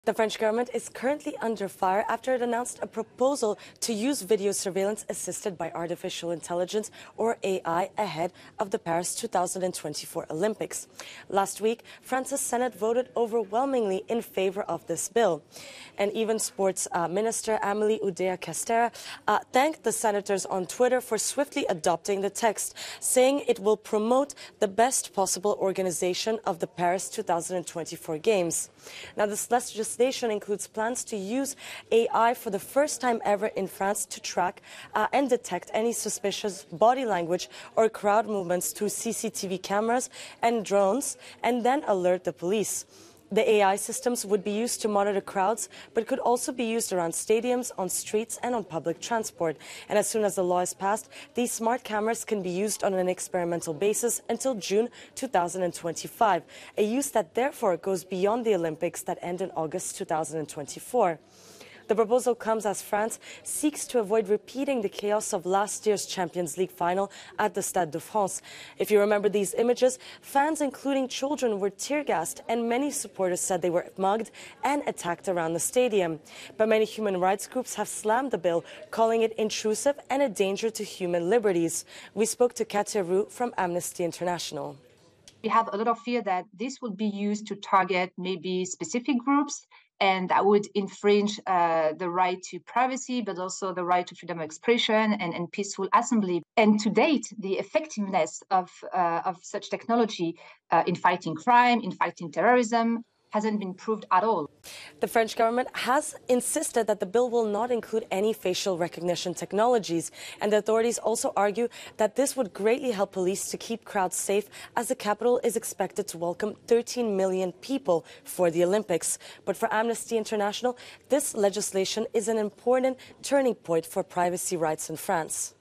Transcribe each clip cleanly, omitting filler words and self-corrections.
The French government is currently under fire after it announced a proposal to use video surveillance assisted by artificial intelligence, or AI, ahead of the Paris 2024 Olympics. Last week, France's Senate voted overwhelmingly in favor of this bill. And even Sports Minister Amélie Oudéa-Castéra thanked the senators on Twitter for swiftly adopting the text, saying it will promote the best possible organization of the Paris 2024 Games. Now, this legislation includes plans to use AI for the first time ever in France to track and detect any suspicious body language or crowd movements through CCTV cameras and drones, and then alert the police. The AI systems would be used to monitor crowds, but could also be used around stadiums, on streets, and on public transport. And as soon as the law is passed, these smart cameras can be used on an experimental basis until June 2025, a use that therefore goes beyond the Olympics that end in August 2024. The proposal comes as France seeks to avoid repeating the chaos of last year's Champions League final at the Stade de France. If you remember these images, fans, including children, were tear-gassed, and many supporters said they were mugged and attacked around the stadium. But many human rights groups have slammed the bill, calling it intrusive and a danger to human liberties. We spoke to Katia Roux from Amnesty International. We have a lot of fear that this will be used to target maybe specific groups, and that would infringe the right to privacy, but also the right to freedom of expression and peaceful assembly. And to date, the effectiveness of such technology in fighting crime, in fighting terrorism, hasn't been proved at all. The French government has insisted that the bill will not include any facial recognition technologies, and the authorities also argue that this would greatly help police to keep crowds safe, as the capital is expected to welcome 13 million people for the Olympics. But for Amnesty International, this legislation is an important turning point for privacy rights in France.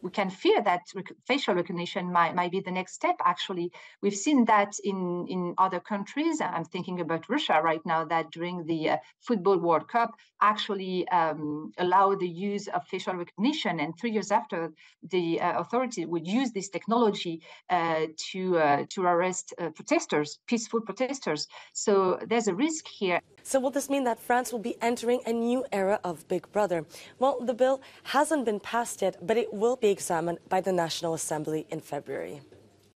We can fear that facial recognition might be the next step, actually. We've seen that in other countries. I'm thinking about Russia right now, that during the Football World Cup actually allowed the use of facial recognition. And 3 years after, the authority would use this technology to arrest protesters, peaceful protesters. So there's a risk here. So will this mean that France will be entering a new era of Big Brother? Well, the bill hasn't been passed yet, but it will be examined by the National Assembly in February.